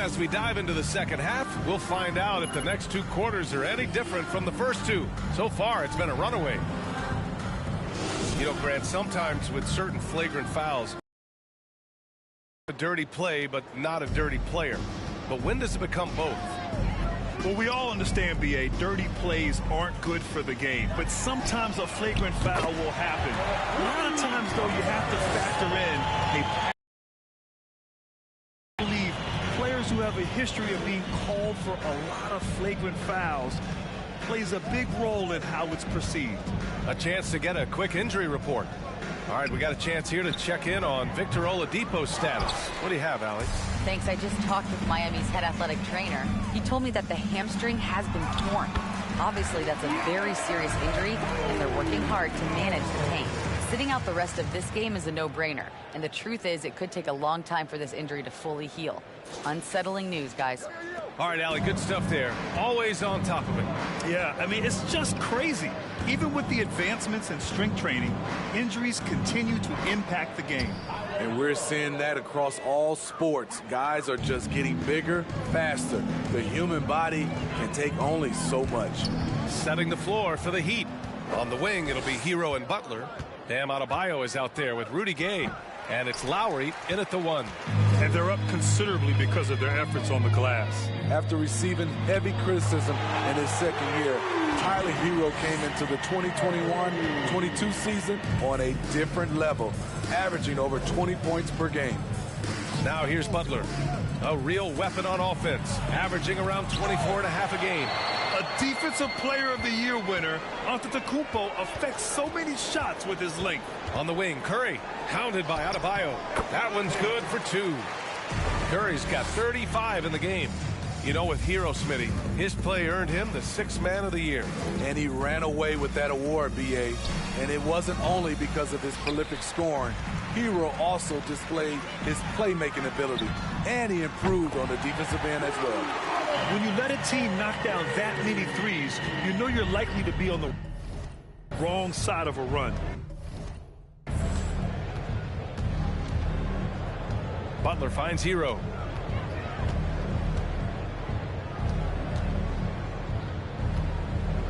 as we dive into the second half, we'll find out if the next 2 quarters are any different from the first 2. So far, it's been a runaway. You know, Grant, sometimes with certain flagrant fouls, a dirty play, but not a dirty player. But when does it become both? Well, we all understand, B.A., dirty plays aren't good for the game, but sometimes a flagrant foul will happen. A lot of times, though, you have to factor in I believe players who have a history of being called for a lot of flagrant fouls plays a big role in how it's perceived. A chance to get a quick injury report. All right, we got a chance here to check in on Victor Oladipo's status. What do you have, Allie? Thanks. I just talked with Miami's head athletic trainer. He told me that the hamstring has been torn. Obviously, that's a very serious injury, and they're working hard to manage the pain. Sitting out the rest of this game is a no-brainer, and the truth is it could take a long time for this injury to fully heal. Unsettling news, guys. All right, Allie, good stuff there. Always on top of it. Yeah, I mean, it's just crazy. Even with the advancements in strength training, injuries continue to impact the game. And we're seeing that across all sports. Guys are just getting bigger, faster. The human body can take only so much. Setting the floor for the Heat. On the wing, it'll be Hero and Butler. Bam Adebayo is out there with Rudy Gay. And it's Lowry in at the 1. And they're up considerably because of their efforts on the glass. After receiving heavy criticism in his second year, Tyler Hero came into the 2021-22 season on a different level, averaging over 20 points per game. Now here's Butler, a real weapon on offense, averaging around 24.5 a game. A Defensive Player of the Year winner, Antetokounmpo affects so many shots with his length. On the wing, Curry, hounded by Adebayo. That one's good for 2. Curry's got 35 in the game. You know, with Hero, Smitty, his play earned him the 6th Man of the Year. And he ran away with that award, B.A. And it wasn't only because of his prolific scoring. Hero also displayed his playmaking ability, and he improved on the defensive end as well. When you let a team knock down that many threes, you know you're likely to be on the wrong side of a run. Butler finds Hero.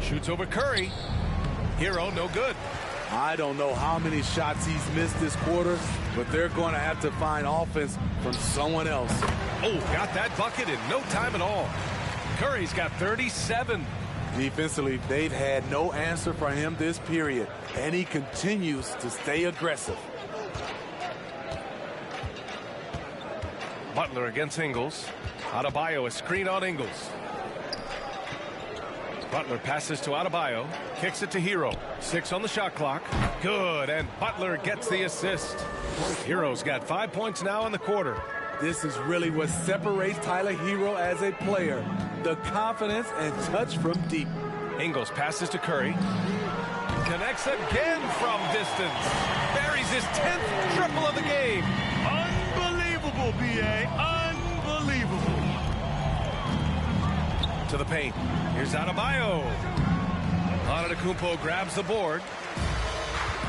Shoots over Curry. Hero, no good. I don't know how many shots he's missed this quarter, but they're going to have to find offense from someone else. Oh, got that bucket in no time at all. Curry's got 37. Defensively, they've had no answer for him this period, and he continues to stay aggressive. Butler against Ingles. Adebayo, a screen on Ingles. Butler passes to Adebayo, kicks it to Hero. 6 on the shot clock. Good, and Butler gets the assist. Hero's got 5 points now in the quarter. This is really what separates Tyler Hero as a player. The confidence and touch from deep. Ingles passes to Curry. Connects again from distance. Buries his 10th triple of the game. Unbelievable, B.A. Unbelievable. To the paint. Here's Adebayo. Antetokounmpo grabs the board.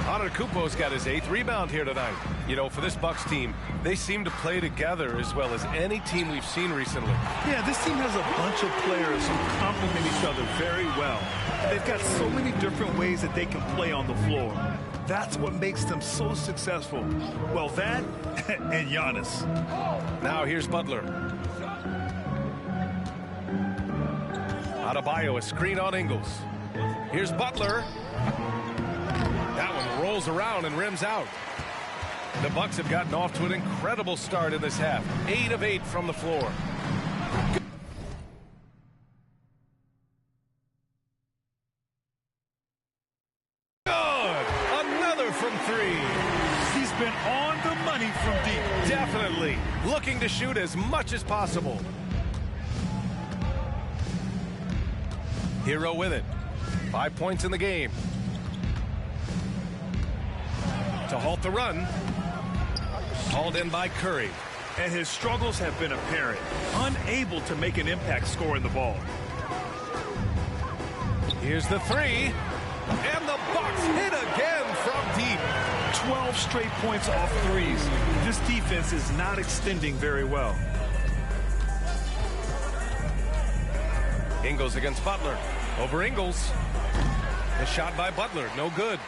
Antetokounmpo's got his 8th rebound here tonight. You know, for this Bucks team, they seem to play together as well as any team we've seen recently. Yeah, this team has a bunch of players who complement each other very well. They've got so many different ways that they can play on the floor. That's what makes them so successful. Well, that and Giannis. Now here's Butler. Adebayo, a screen on Ingles. Here's Butler. That one rolls around and rims out. The Bucks have gotten off to an incredible start in this half. 8 of 8 from the floor. Good! Another from 3. He's been on the money from deep. Definitely. Looking to shoot as much as possible. Hero with it. 5 points in the game. To halt the run. Hauled in by Curry. And his struggles have been apparent. Unable to make an impact scoring the ball. Here's the 3. And the Bucks hit again from deep. 12 straight points off threes. This defense is not extending very well. Ingles against Butler. Over Ingles. The shot by Butler, no good.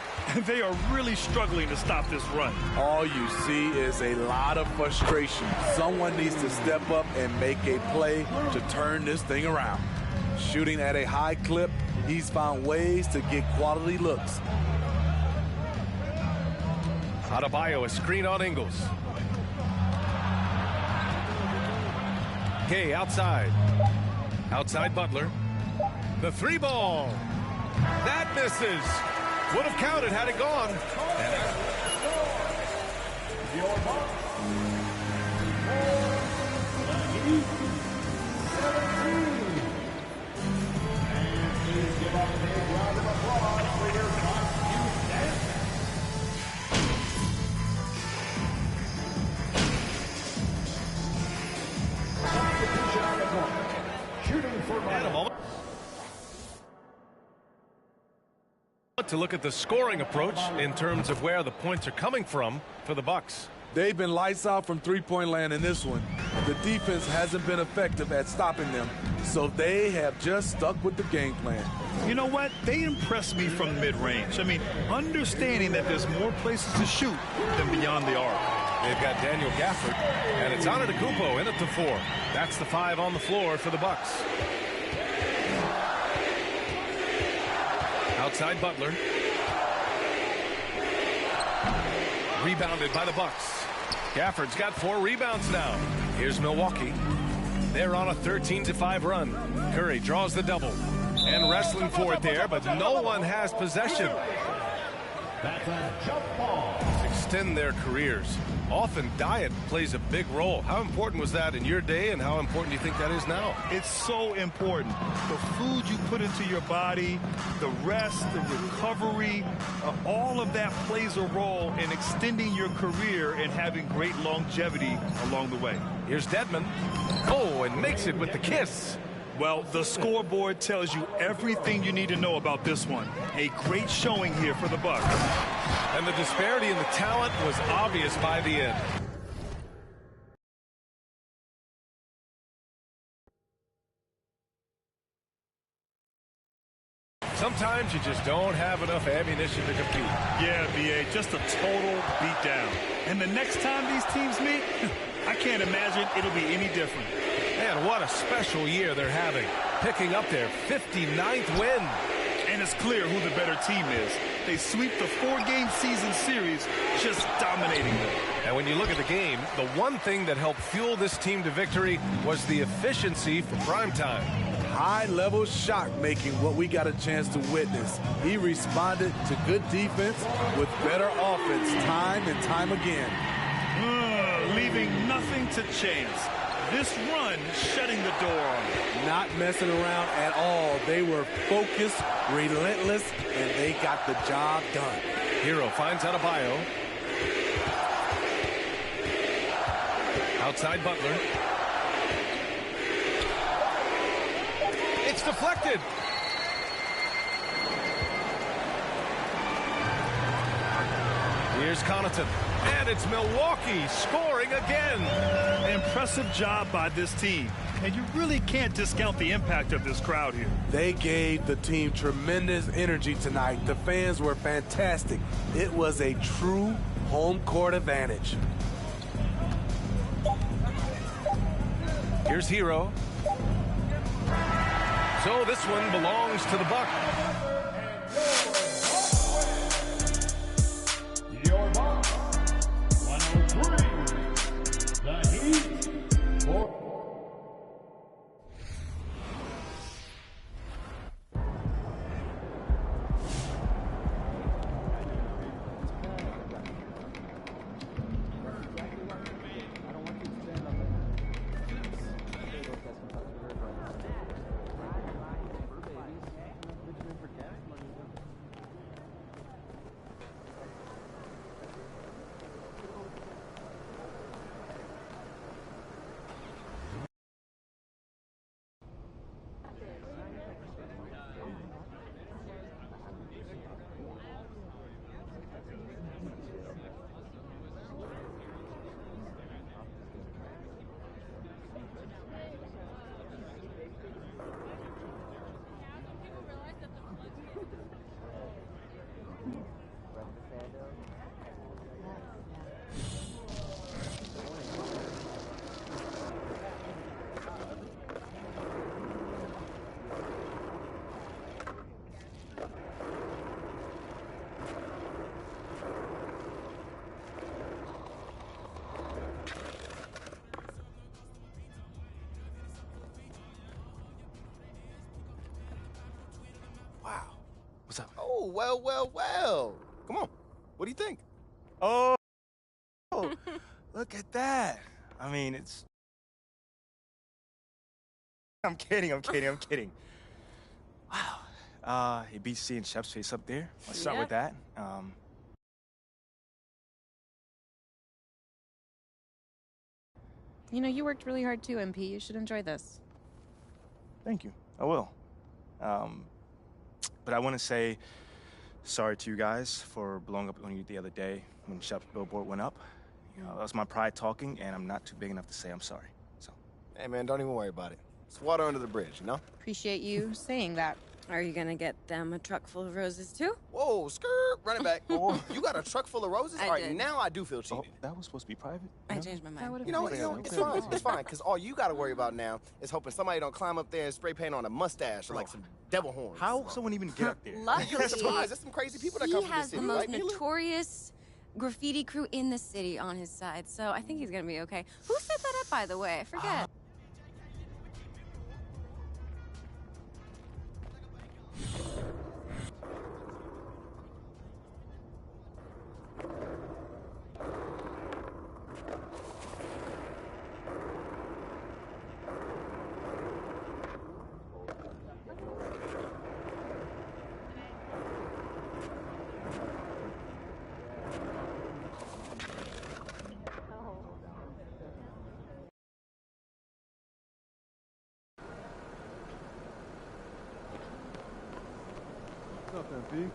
They are really struggling to stop this run. All you see is a lot of frustration. Someone needs to step up and make a play to turn this thing around. Shooting at a high clip, he's found ways to get quality looks. Adebayo, a screen on Ingles. Gay outside. Outside Butler. The three ball. That misses. Would have counted had it gone. To look at the scoring approach in terms of where the points are coming from for the Bucks. They've been lights out from three-point land in this one. The defense hasn't been effective at stopping them, so they have just stuck with the game plan. You know what? They impress me from mid-range. I mean, understanding that there's more places to shoot than beyond the arc. They've got Daniel Gafford, and it's Antetokounmpo in at the 4. That's the 5 on the floor for the Bucks. Outside Butler. Rebounded by the Bucks. Gafford's got 4 rebounds now. Here's Milwaukee. They're on a 13-5 run. Curry draws the double. And wrestling for it there, but no one has possession. Extend their careers. Often diet plays a big role. How important was that in your day, and how important do you think that is now? It's so important. The food you put into your body, the rest, the recovery, all of that plays a role in extending your career and having great longevity along the way. Here's Dedmon. Oh, and makes it with the kiss. Well, the scoreboard tells you everything you need to know about this one. A great showing here for the Bucks. And the disparity in the talent was obvious by the end. Sometimes you just don't have enough ammunition to compete. Yeah, B.A., just a total beatdown. And the next time these teams meet, I can't imagine it'll be any different. Man, what a special year they're having. Picking up their 59th win. And it's clear who the better team is. They sweep the 4-game season series, just dominating them. And when you look at the game, the one thing that helped fuel this team to victory was the efficiency for prime time. High-level shot making, what we got a chance to witness. He responded to good defense with better offense time and time again. Leaving nothing to chance. This run shutting the door on them. Not messing around at all. They were focused, relentless, and they got the job done. Hero finds Adebayo. Outside Butler. It's deflected. Here's Connaughton. And it's Milwaukee scoring again. An impressive job by this team. And you really can't discount the impact of this crowd here. They gave the team tremendous energy tonight. The fans were fantastic. It was a true home court advantage. Here's Hero. So this one belongs to the Bucks. Your Bucks, 103. The Heat, 4. What's up? Oh, well, well, well. Come on. What do you think? Oh, look at that. I mean, it's... I'm kidding. Wow. He beats seeing Shep's face up there. Let's start with that. You know, you worked really hard too, MP. You should enjoy this. Thank you. I will. But I want to say sorry to you guys for blowing up on you the other day when Shep's billboard went up. You know, that was my pride talking, and I'm not too big enough to say I'm sorry. So. Hey, man, don't even worry about it. It's water under the bridge, you know? Appreciate you saying that. Are you gonna get them a truck full of roses too? Whoa, skirt, run it back. Oh, you got a truck full of roses? I All right, did. now I do feel cheated. Oh, that was supposed to be private? I changed my mind. You know what? It's fine, because all you got to worry about now is hoping somebody don't climb up there and spray paint on a mustache or like some devil horns. How will someone even get up there? Luckily, There's some crazy people that come he from this has the city, most right, Mila? notorious graffiti crew in the city on his side, so I think he's gonna be okay. Who set that up, by the way? I forget. What's up, MP?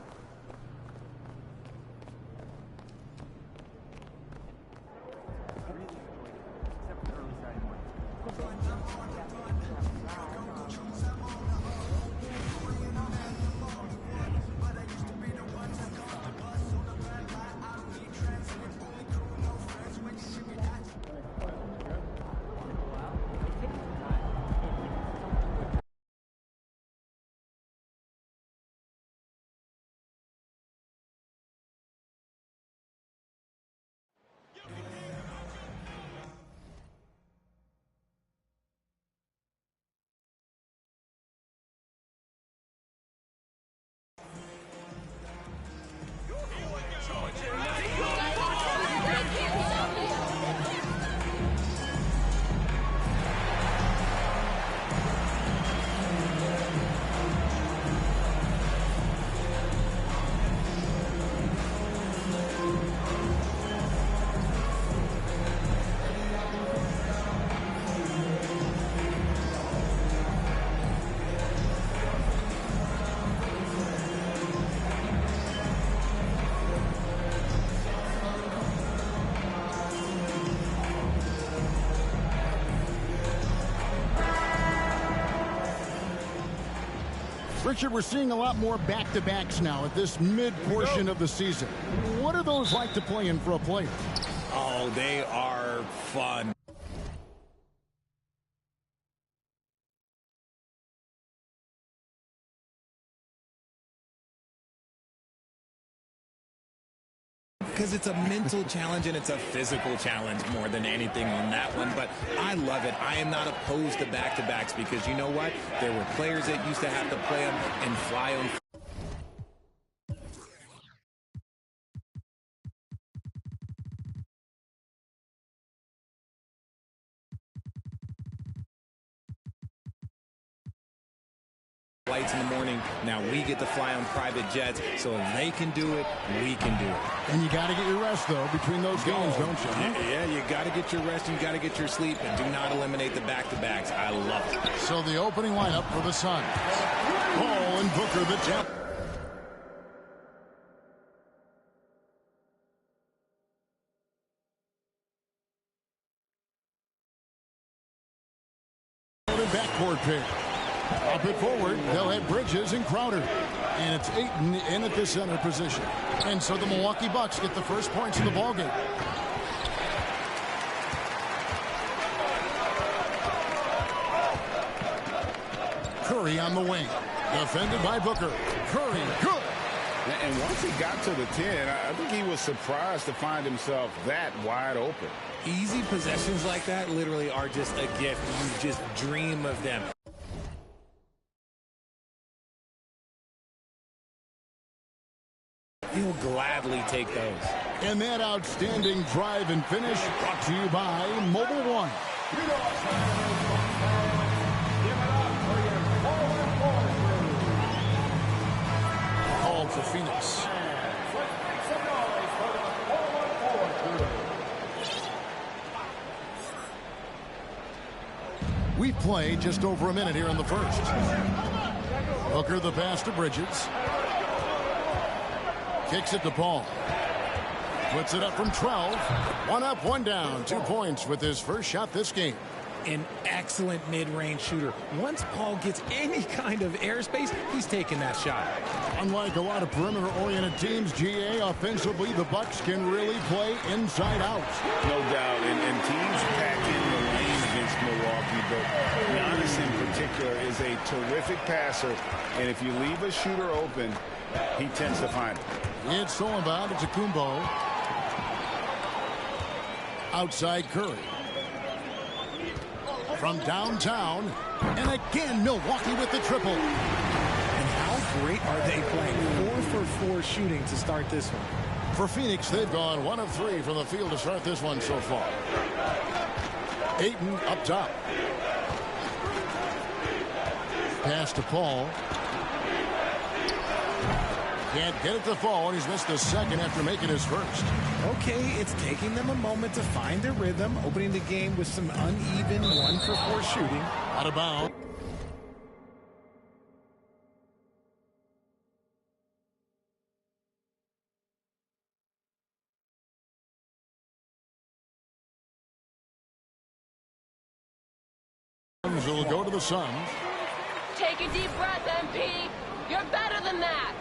Richard, we're seeing a lot more back-to-backs now at this mid-portion of the season. What are those like to play in for a player? Oh, they are fun. Because it's a mental challenge and it's a physical challenge more than anything on that one. But I love it. I am not opposed to back-to-backs because you know what? There were players that used to have to play them and fly on. Flights in the morning. Now we get to fly on private jets, so if they can do it, we can do it. And you got to get your rest, though, between those games, don't you? Huh? Yeah, you got to get your rest and you got to get your sleep, and do not eliminate the back-to-backs. I love it. So the opening lineup for the Suns. Paul and Booker, the champ. Backcourt pair. Up it forward, they'll have Bridges and Crowder. And it's Ayton in at the center position. And so the Milwaukee Bucks get the first points of the ballgame. Curry on the wing. Defended by Booker. Curry, good. And once he got to the 10, I think he was surprised to find himself that wide open. Easy possessions like that literally are just a gift. You just dream of them. he'll gladly take those. And that outstanding drive and finish brought to you by Mobile One. All for Phoenix. We've played just over a minute here in the first. Hooker the pass to Bridges. Kicks it to Paul. Puts it up from 12. 1 up, 1 down. 2 points with his first shot this game. An excellent mid-range shooter. Once Paul gets any kind of airspace, he's taking that shot. Unlike a lot of perimeter-oriented teams, GA, offensively, the Bucks can really play inside out. No doubt. And teams pack in the lane against Milwaukee, but Giannis in particular is a terrific passer. And if you leave a shooter open, he tends to find it. It's all about Antetokounmpo. Outside Curry. From downtown. And again, Milwaukee with the triple. And how great are they playing? 4 for 4 shooting to start this one. For Phoenix, they've gone 1 of 3 from the field to start this one so far. Ayton up top. Pass to Paul. Can't get it to fall, and he's missed the second after making his first. Okay, it's taking them a moment to find their rhythm, opening the game with some uneven 1 for 4 shooting. Out of bounds. Will go to the Suns. Take a deep breath, MP. You're better than that.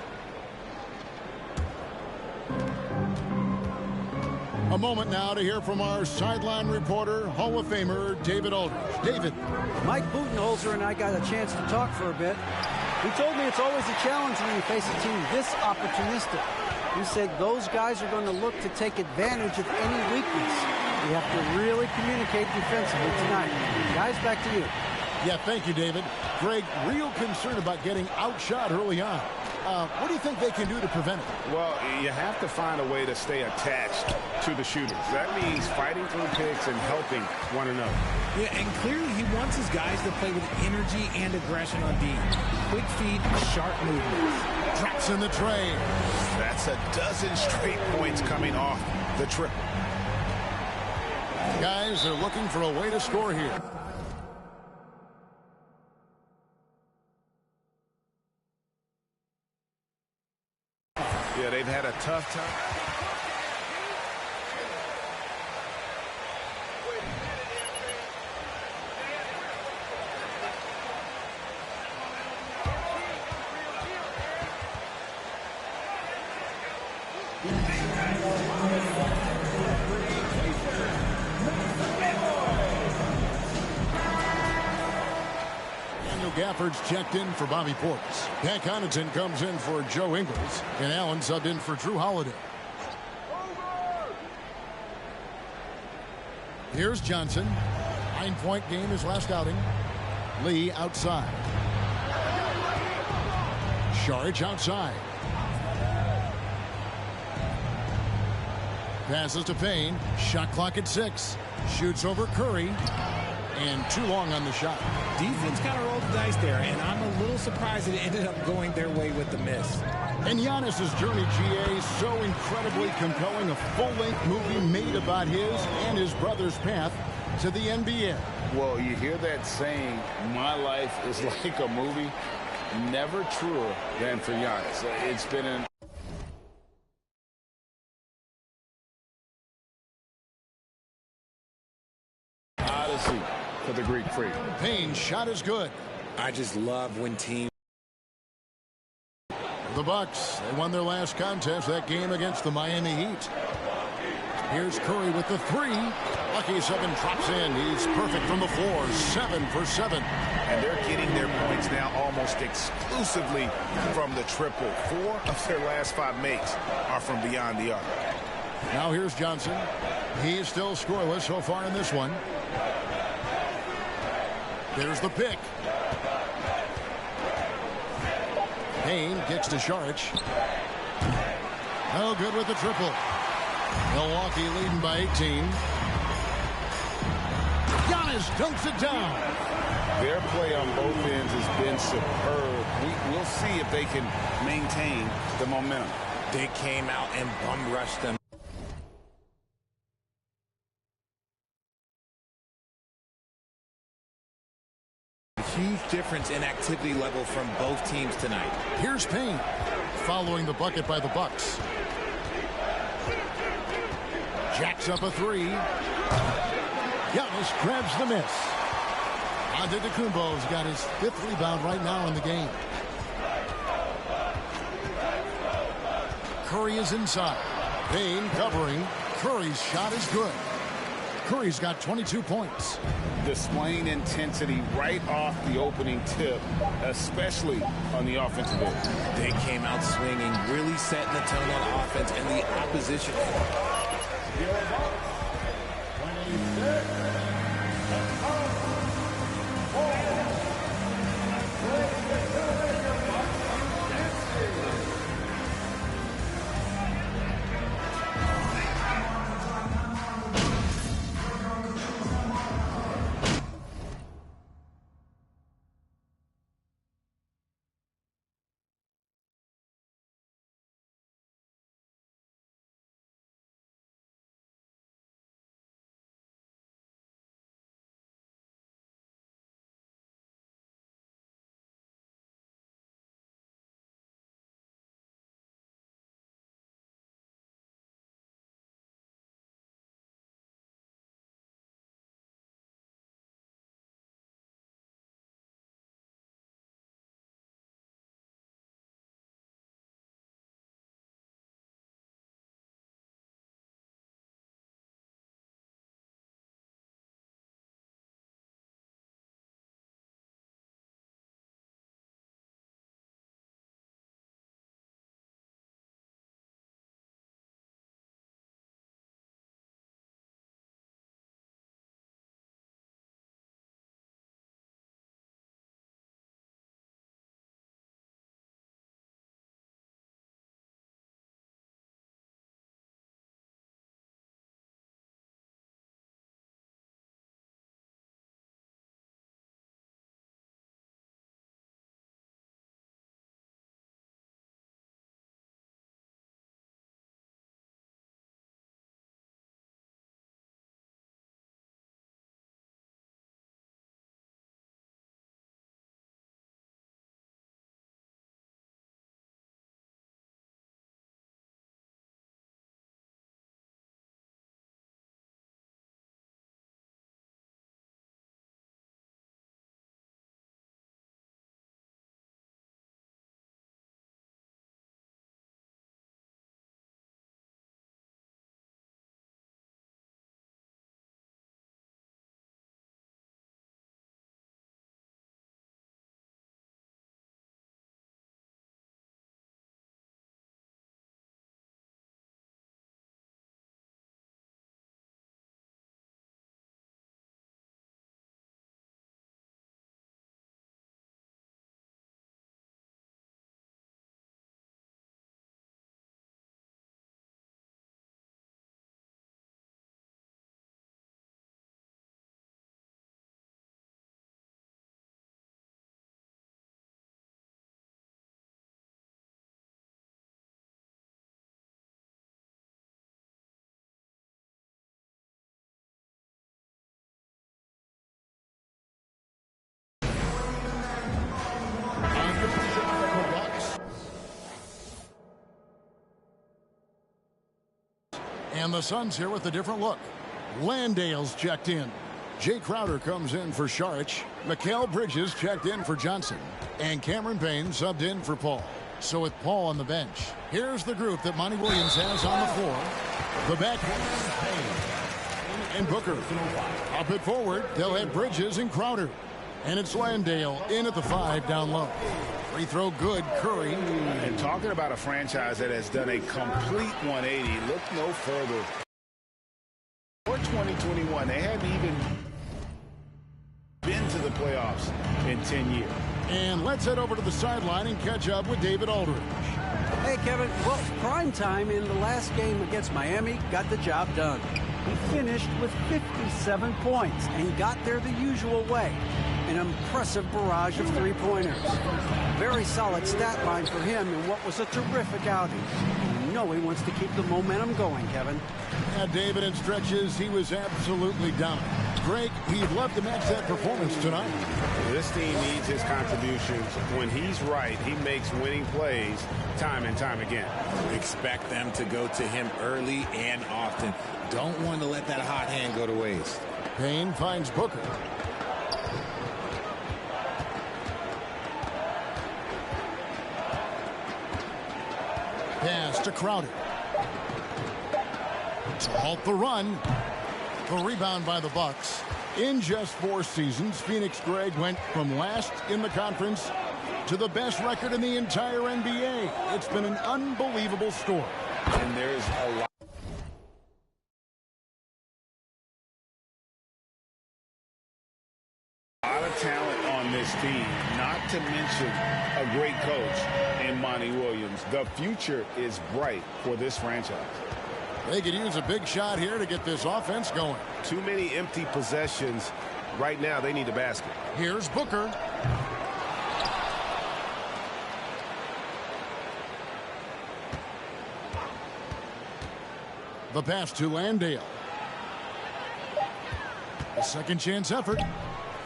A moment now to hear from our sideline reporter, Hall of Famer David Aldridge. David. Mike Budenholzer and I got a chance to talk for a bit. He told me it's always a challenge when you face a team this opportunistic. He said those guys are going to look to take advantage of any weakness. You have to really communicate defensively tonight. Guys, back to you. Yeah, thank you, David. Greg, real concerned about getting outshot early on. What do you think they can do to prevent it? Well, you have to find a way to stay attached to the shooters. That means fighting through picks and helping one another. Yeah, and clearly he wants his guys to play with energy and aggression on D. Quick feet, sharp movements. Drops in the tray. That's a dozen straight points coming off the triple. Guys, they're looking for a way to score here. Yeah, they've had a tough time. Gafford's checked in for Bobby Portis. Pat Connaughton comes in for Joe Ingles. And Allen subbed in for Drew Holiday. Here's Johnson. 9-point game his last outing. Lee outside. Saric outside. Passes to Payne. Shot clock at 6. Shoots over Curry. And too long on the shot. Defense kind of rolled the dice there, and I'm a little surprised it ended up going their way with the miss. And Giannis's journey, GA, so incredibly compelling. A full-length movie made about his and his brother's path to the NBA. Well, you hear that saying, my life is like a movie. Never truer than for Giannis. It's been an odyssey for the Greek Freak. Payne's shot is good. I just love when teams. The Bucks, they won their last contest, that game against the Miami Heat. Here's Curry with the 3. Lucky 7 drops in. He's perfect from the floor. 7 for 7. And they're getting their points now almost exclusively from the triple. 4 of their last 5 makes are from beyond the arc. Now here's Johnson. He's still scoreless so far in this one. There's the pick. Payne gets to Saric. No good with the triple. Milwaukee leading by 18. Giannis dunks it down. Their play on both ends has been superb. We'll see if they can maintain the momentum. They came out and bum rushed them. Huge difference in activity level from both teams tonight. Here's Payne following the bucket by the Bucks. Jacks up a three. Giannis grabs the miss. Antetokounmpo's got his 5th rebound right now in the game. Curry is inside. Payne covering. Curry's shot is good. Curry's got 22 points. Displaying intensity right off the opening tip, especially on the offensive end. They came out swinging, really setting the tone on offense, and the opposition. And the Suns here with a different look. Landale's checked in. Jay Crowder comes in for Saric. Mikal Bridges checked in for Johnson. And Cameron Payne subbed in for Paul. So with Paul on the bench, here's the group that Monty Williams has on the floor. The backcourt, Payne and Booker. Up at forward, they'll have Bridges and Crowder. And it's Landale in at the 5 down low. Free throw good, Curry. And talking about a franchise that has done a complete 180, look no further. For 2021, they hadn't even been to the playoffs in 10 years. And let's head over to the sideline and catch up with David Aldridge. Hey, Kevin. Well, prime time in the last game against Miami got the job done. He finished with 57 points and got there the usual way. An impressive barrage of three-pointers. Very solid stat line for him in what was a terrific outing. You know he wants to keep the momentum going, Kevin. Yeah, David, in stretches, he was absolutely dominant. Greg, he'd love to match that performance tonight. This team needs his contributions. When he's right, he makes winning plays time and time again. Expect them to go to him early and often. Don't want to let that hot hand go to waste. Payne finds Booker. Pass to Crowder. To halt the run. The rebound by the Bucks. In just 4 seasons, Phoenix, Greg, went from last in the conference to the best record in the entire NBA. It's been an unbelievable story. And there's a lot of talent on this team, not to mention a great coach in Monty Williams. The future is bright for this franchise. They could use a big shot here to get this offense going. Too many empty possessions. Right now, they need a basket. Here's Booker. The pass to Landale. A second chance effort.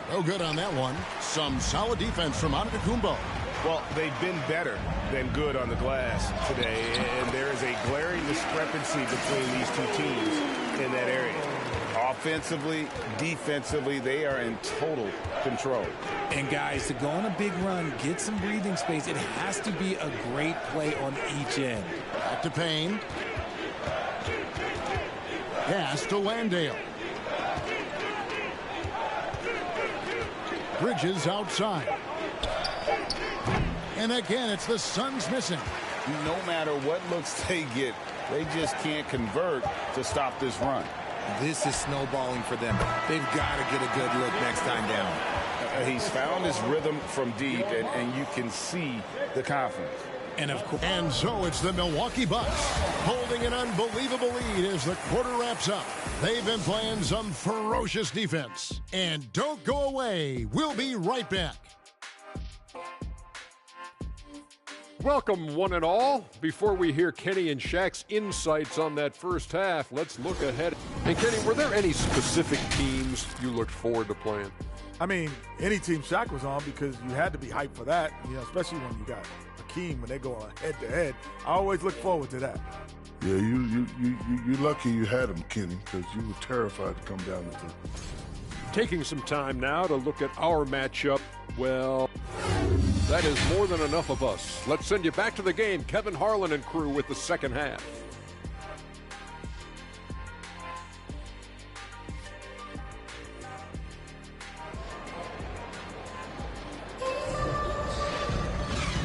No good on that one. Some solid defense from Antetokounmpo. Well, they've been better than good on the glass today, and there is a glaring discrepancy between these two teams in that area. Offensively, defensively, they are in total control. And guys, to go on a big run, get some breathing space, it has to be a great play on each end. Back to Payne. Pass to Landale. Bridges outside. And again, it's the Suns missing. No matter what looks they get, they just can't convert to stop this run. This is snowballing for them. They've got to get a good look next time down. He's found his rhythm from deep, and you can see the confidence. And of course, and so it's the Milwaukee Bucks holding an unbelievable lead as the quarter wraps up. They've been playing some ferocious defense. And don't go away. We'll be right back. Welcome, one and all. Before we hear Kenny and Shaq's insights on that first half, let's look ahead. And Kenny, were there any specific teams you looked forward to playing? I mean, any team Shaq was on, because you had to be hyped for that, you know, especially when you got Hakeem, when they go on head-to-head. I always look forward to that. Yeah, you're lucky you had him, Kenny, because you were terrified to come down with him. Taking some time now to look at our matchup. Well, that is more than enough of us. Let's send you back to the game. Kevin Harlan and crew with the second half.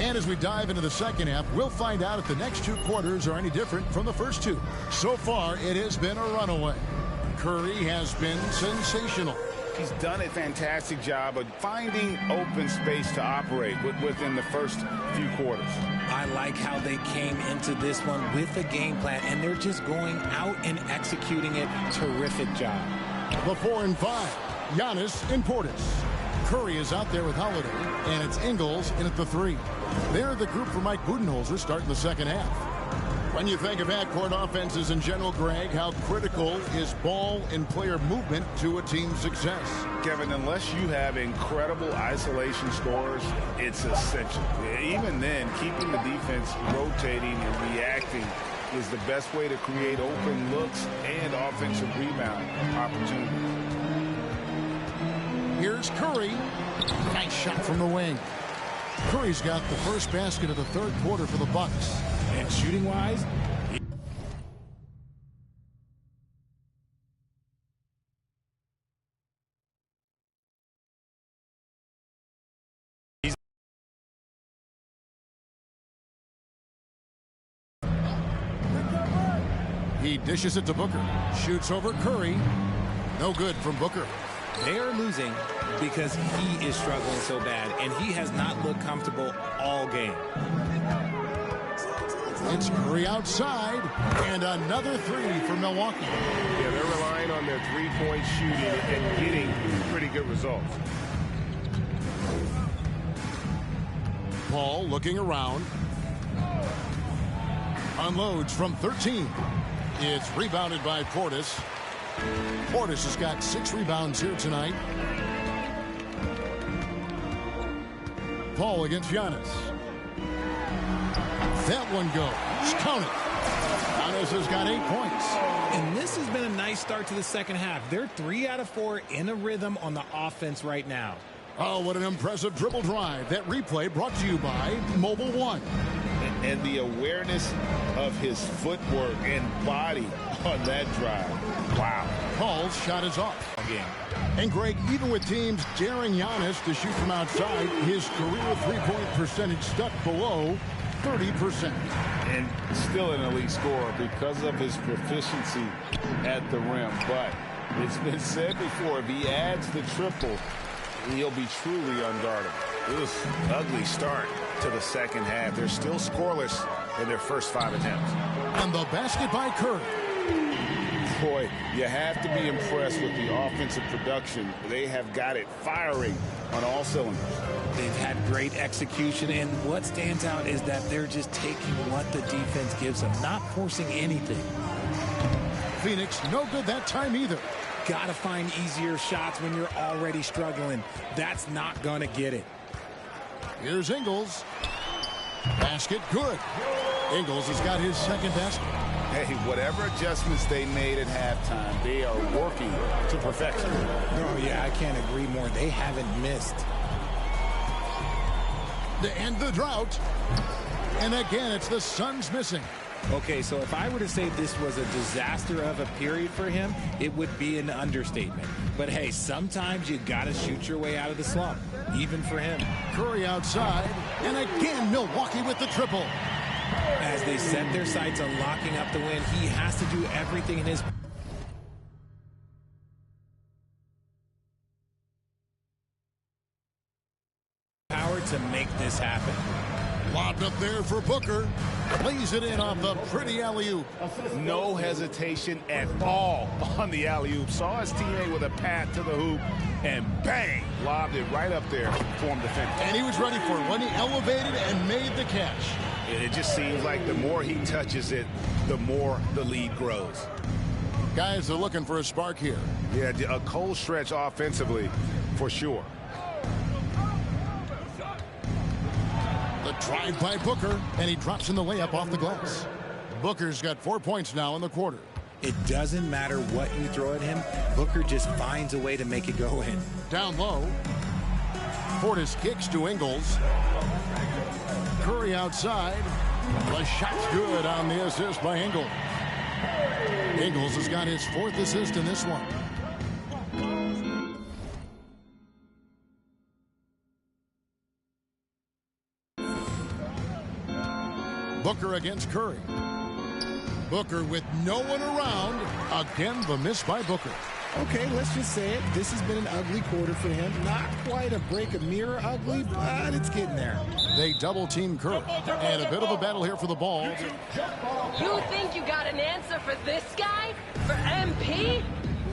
And as we dive into the second half, we'll find out if the next 2 quarters are any different from the first 2. So far, it has been a runaway. Curry has been sensational. He's done a fantastic job of finding open space to operate within the first few quarters. I like how they came into this one with a game plan, and they're just going out and executing it. Terrific job. The 4 and 5, Giannis and Portis. Curry is out there with Holiday, and it's Ingles in at the 3. They're the group for Mike Budenholzer starting the second half. When you think of half-court offenses in general, Greg, how critical is ball and player movement to a team's success? Kevin, unless you have incredible isolation scores, it's essential. Even then, keeping the defense rotating and reacting is the best way to create open looks and offensive rebound opportunities. Here's Curry. Nice shot from the wing. Curry's got the first basket of the third quarter for the Bucks. And shooting-wise, he dishes it to Booker. Shoots over Curry. No good from Booker. They are losing because he is struggling so bad, and he has not looked comfortable all game. It's Curry outside, and another three for Milwaukee. Yeah, they're relying on their three-point shooting and getting pretty good results. Paul looking around. Unloads from 13. It's rebounded by Portis. Portis has got 6 rebounds here tonight. Paul against Giannis. That one goes. Count it. Giannis has got 8 points. And this has been a nice start to the second half. They're 3 out of 4 in a rhythm on the offense right now. Oh, what an impressive dribble drive. That replay brought to you by Mobile One. And the awareness of his footwork and body on that drive. Wow. Paul's shot is off. And Greg, even with teams daring Giannis to shoot from outside, his career three-point percentage stuck below 30%. And still an elite scorer because of his proficiency at the rim. But it's been said before, if he adds the triple, he'll be truly unguardable. It was an ugly start to the second half. They're still scoreless in their first 5 attempts. And the basket by Curry. Boy, you have to be impressed with the offensive production. They have got it firing on all cylinders. They've had great execution, and what stands out is that they're just taking what the defense gives them, not forcing anything. Phoenix, no good that time either. Got to find easier shots when you're already struggling. That's not going to get it. Here's Ingles. Basket good. Ingles has got his second basket. Hey, whatever adjustments they made at halftime, they are working to perfection. Oh, yeah, I can't agree more. They haven't missed. To end the drought. And again, it's the Suns missing. Okay, so if I were to say this was a disaster of a period for him, it would be an understatement. But hey, sometimes you got to shoot your way out of the slump, even for him. Curry outside, and again Milwaukee with the triple. As they set their sights on locking up the win, he has to do everything in his power to make this happen. Lobbed up there for Booker. Plays it in off the pretty alley-oop. No hesitation at all on the alley-oop. Saw his teammate with a pat to the hoop, and bang, lobbed it right up there for him to finish. And he was ready for it when he elevated and made the catch. It just seems like the more he touches it, the more the lead grows. Guys are looking for a spark here. Yeah, a cold stretch offensively, for sure. The drive by Booker, and he drops in the layup off the glass. Booker's got 4 points now in the quarter. It doesn't matter what you throw at him. Booker just finds a way to make it go in. Down low. Portis kicks to Ingles. Curry outside. The shot's good on the assist by Ingles. Ingles has got his 4th assist in this one. Booker against Curry. Booker with no one around. Again, the miss by Booker. Okay, let's just say it. This has been an ugly quarter for him. Not quite a break a mirror ugly, but it's getting there. They double-team Curry. And a bit of a battle here for the ball. You think you got an answer for this guy? For MP?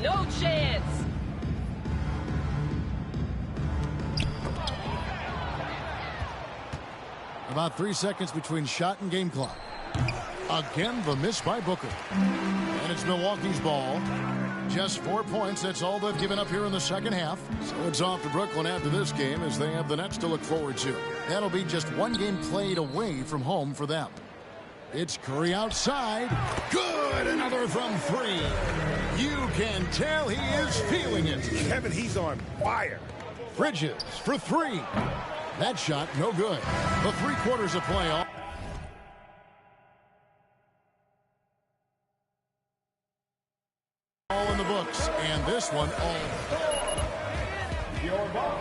No chance. About 3 seconds between shot and game clock. Again, the miss by Booker. And it's Milwaukee's ball. Just 4 points. That's all they've given up here in the second half. So it's off to Brooklyn after this game as they have the Nets to look forward to. That'll be just one game played away from home for them. It's Curry outside. Good! Another from 3. You can tell he is feeling it. Kevin, he's on fire. Bridges for 3. That shot, no good. The 3 quarters of play off. All in the books, and this one all. Your box,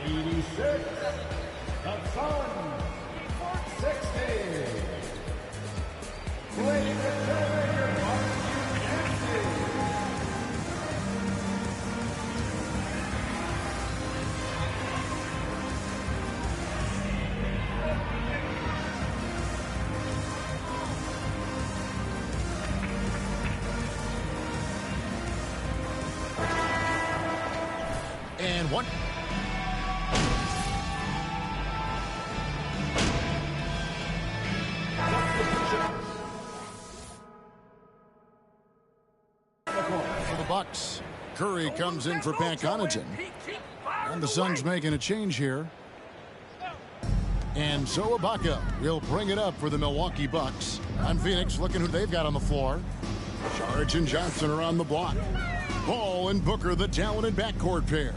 86. The Suns, 60. Ladies and gentlemen, one. For the Bucks, Curry comes in for Pat Connaughton. And the Suns making a change here. And so Ibaka will bring it up for the Milwaukee Bucks. On Phoenix, looking who they've got on the floor. Saric and Johnson are on the block. Ball and Booker, the talented backcourt pair.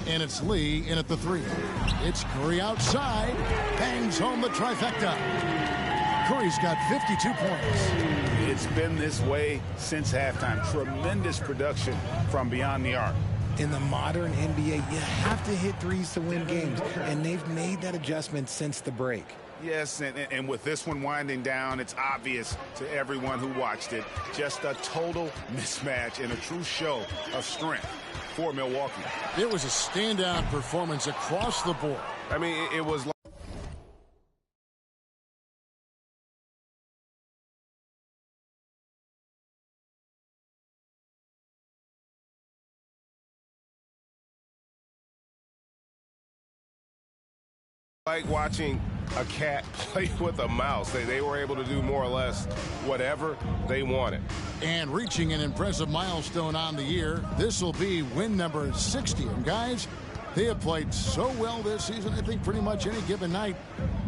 And it's Lee in at the 3. It's Curry outside. Bangs home the trifecta. Curry's got 52 points. It's been this way since halftime. Tremendous production from beyond the arc. In the modern NBA, you have to hit threes to win games, and they've made that adjustment since the break. Yes, and with this one winding down, it's obvious to everyone who watched it. Just a total mismatch and a true show of strength for Milwaukee. It was a standout performance across the board. I mean, it was like watching a cat play with a mouse. They were able to do more or less whatever they wanted. And reaching an impressive milestone on the year, this will be win number 60. And guys, they have played so well this season. I think pretty much any given night,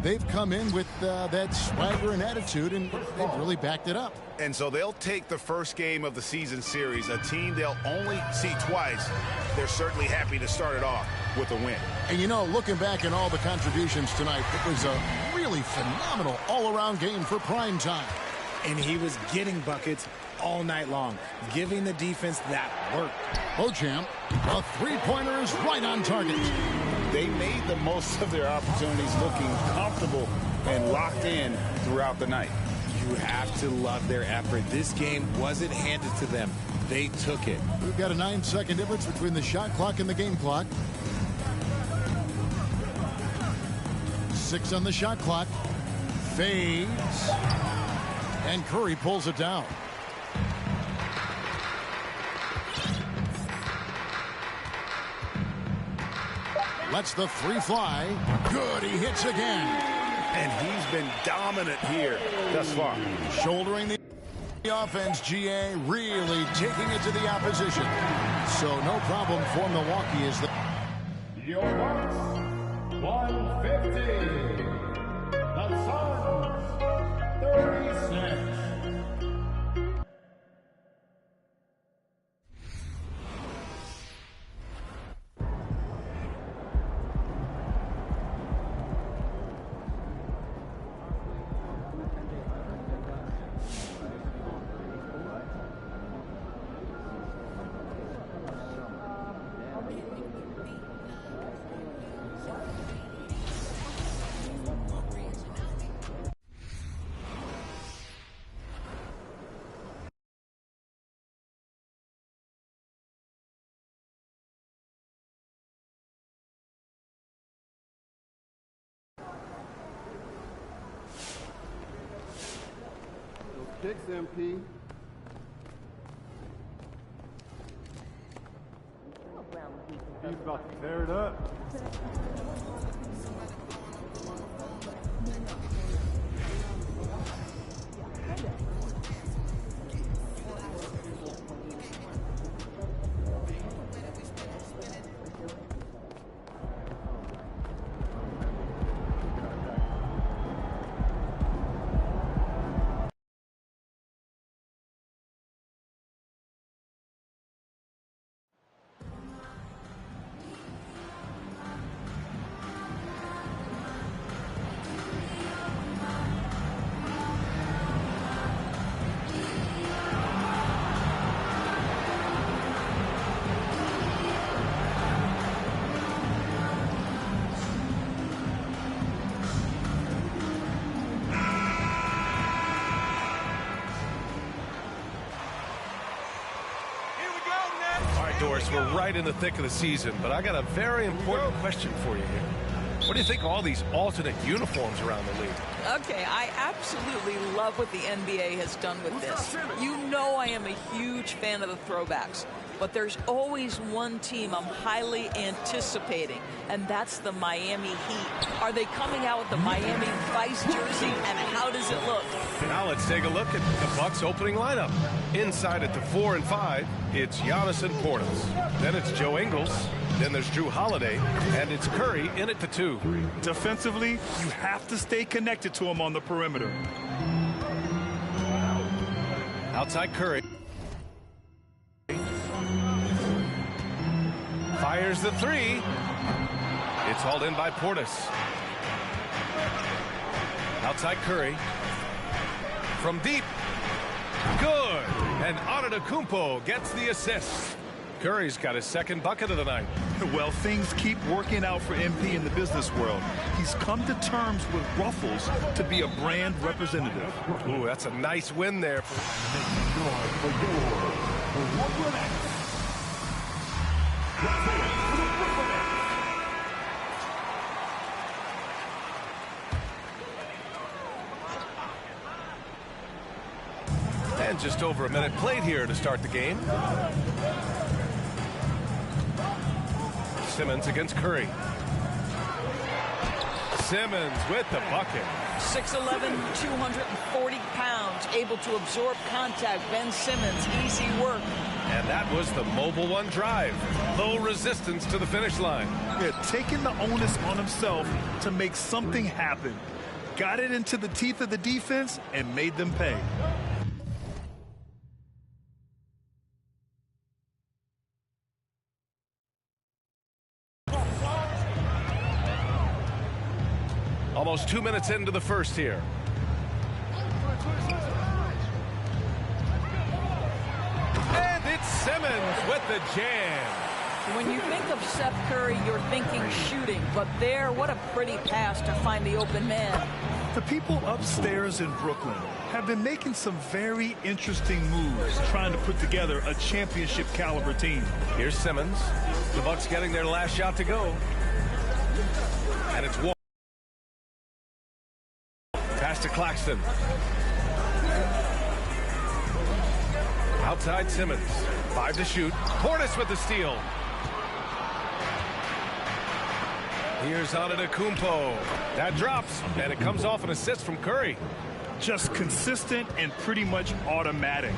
they've come in with that swagger and attitude, and they've really backed it up. And so they'll take the first game of the season series, a team they'll only see twice. They're certainly happy to start it off with a win. And you know, looking back at all the contributions tonight, it was a really phenomenal all-around game for prime time. And he was getting buckets all night long, giving the defense that work. Beauchamp, a three-pointer is right on target. They made the most of their opportunities, looking comfortable and locked in throughout the night. You have to love their effort. This game wasn't handed to them. They took it. We've got a 9-second difference between the shot clock and the game clock. 6 on the shot clock. Fades. And Curry pulls it down. Lets the 3 fly. Good, he hits again. And he's been dominant here thus far. Shouldering the offense, GA really taking it to the opposition. So no problem for Milwaukee as the... Your marks, 150. The Suns, 36. Kicks, MP. He's about to tear it up. Doris, we're right in the thick of the season, but I got a very important question for you here. What do you think of all these alternate uniforms around the league? Okay, I absolutely love what the NBA has done with this. You know I am a huge fan of the throwbacks. but there's always one team I'm highly anticipating, and that's the Miami Heat. Are they coming out with the Miami Vice jersey, and how does it look? Now let's take a look at the Bucks opening lineup. Inside at the 4 and 5, it's Giannis and Portis. Then it's Joe Ingles. Then there's Drew Holiday, and it's Curry in at the 2. Defensively, you have to stay connected to him on the perimeter. Outside Curry. Fires the 3. It's hauled in by Portis. Outside Curry. From deep. Good. And Antetokounmpo gets the assist. Curry's got his second bucket of the night. Well, things keep working out for MP in the business world. He's come to terms with Ruffles to be a brand representative. Ooh, that's a nice win there. And just over a minute played here to start the game. Simmons against Curry. Simmons with the bucket. 6'11", 240 pounds, able to absorb contact. Ben Simmons, easy work. And that was the Mobile One drive. Low resistance to the finish line. Yeah, taking the onus on himself to make something happen. Got it into the teeth of the defense and made them pay. Almost 2 minutes into the first here. And it's Simmons with the jam. When you think of Seth Curry, you're thinking shooting, but there, what a pretty pass to find the open man. The people upstairs in Brooklyn have been making some very interesting moves, trying to put together a championship caliber team. Here's Simmons. The Bucks getting their last shot to go. And it's Warren. Pass to Claxton. Outside Simmons. 5 to shoot. Portis with the steal. Here's Antetokounmpo. That drops, and it comes off an assist from Curry. Just consistent and pretty much automatic.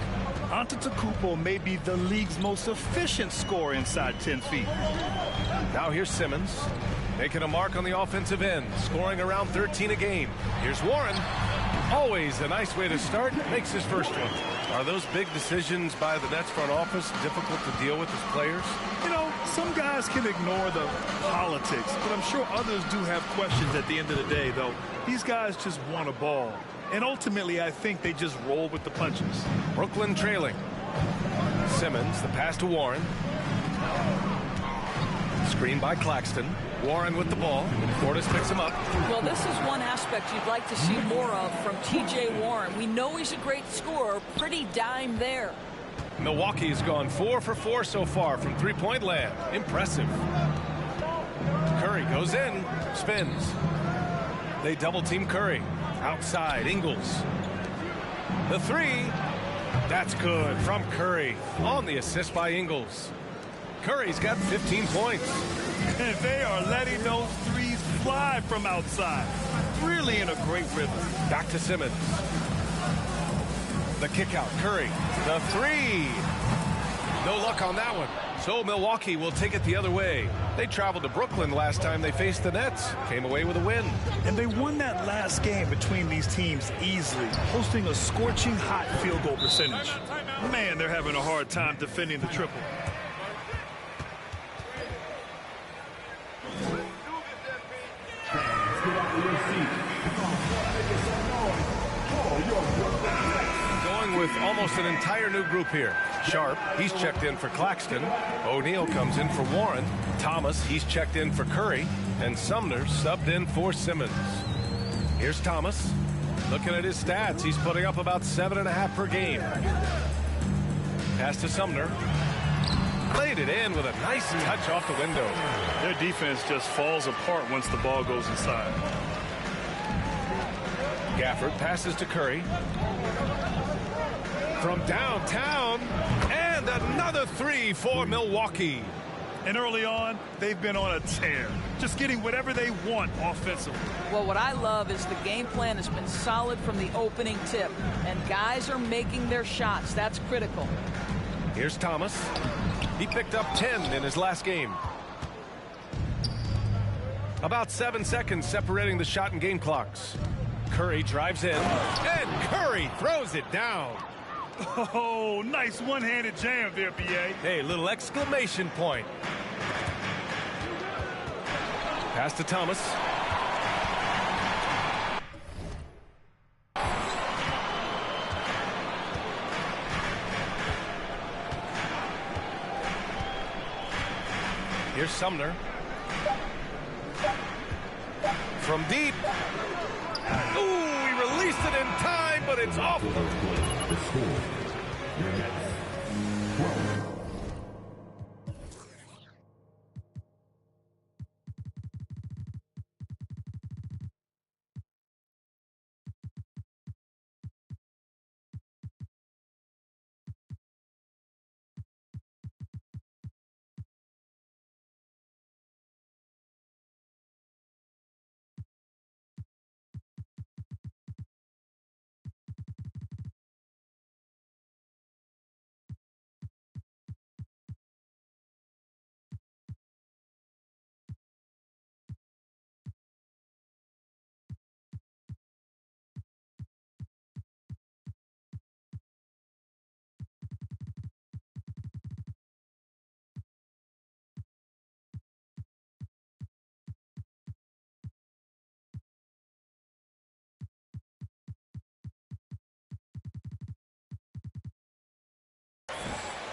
Antetokounmpo may be the league's most efficient scorer inside 10 feet. Now here's Simmons. Making a mark on the offensive end, scoring around 13 a game. Here's Warren. Always a nice way to start. Makes his first one. Are those big decisions by the Nets front office difficult to deal with as players? You know, some guys can ignore the politics, but I'm sure others do have questions at the end of the day, though. These guys just want a ball. And ultimately, I think they just roll with the punches. Brooklyn trailing. Simmons, the pass to Warren. Screen by Claxton. Warren with the ball. Portis picks him up. Well, this is one aspect you'd like to see more of from T.J. Warren. We know he's a great scorer. Pretty dime there. Milwaukee's gone 4 for 4 so far from three-point land. Impressive. Curry goes in. Spins. They double-team Curry. Outside, Ingles. The 3. That's good from Curry. On the assist by Ingles. Curry's got 15 points. And they are letting those threes fly from outside. Really in a great rhythm. Back to Simmons. The kick out. Curry. The 3. No luck on that one. So Milwaukee will take it the other way. They traveled to Brooklyn last time they faced the Nets. Came away with a win. And they won that last game between these teams easily, posting a scorching hot field goal percentage. Man, they're having a hard time defending the triple. Going with almost an entire new group here. Sharp, he's checked in for Claxton. O'Neal comes in for Warren. Thomas, he's checked in for Curry. And Sumner subbed in for Simmons. Here's Thomas. Looking at his stats, he's putting up about 7.5 per game. Pass to Sumner. Played it in with a nice touch off the window. Their defense just falls apart once the ball goes inside. Gafford passes to Curry. From downtown, and And another three for Milwaukee. And early on, they've been on a tear, just getting whatever they want offensively. Well, what I love is the game plan has been solid from the opening tip, and guys are making their shots. That's critical. Here's Thomas. He picked up 10 in his last game. About 7 seconds separating the shot and game clocks. Curry drives in, and Curry throws it down. Oh, nice one-handed jam there, B.A. Hey, little exclamation point. Pass to Thomas. Here's Sumner. From deep. Ooh, he released it in time, but it's off.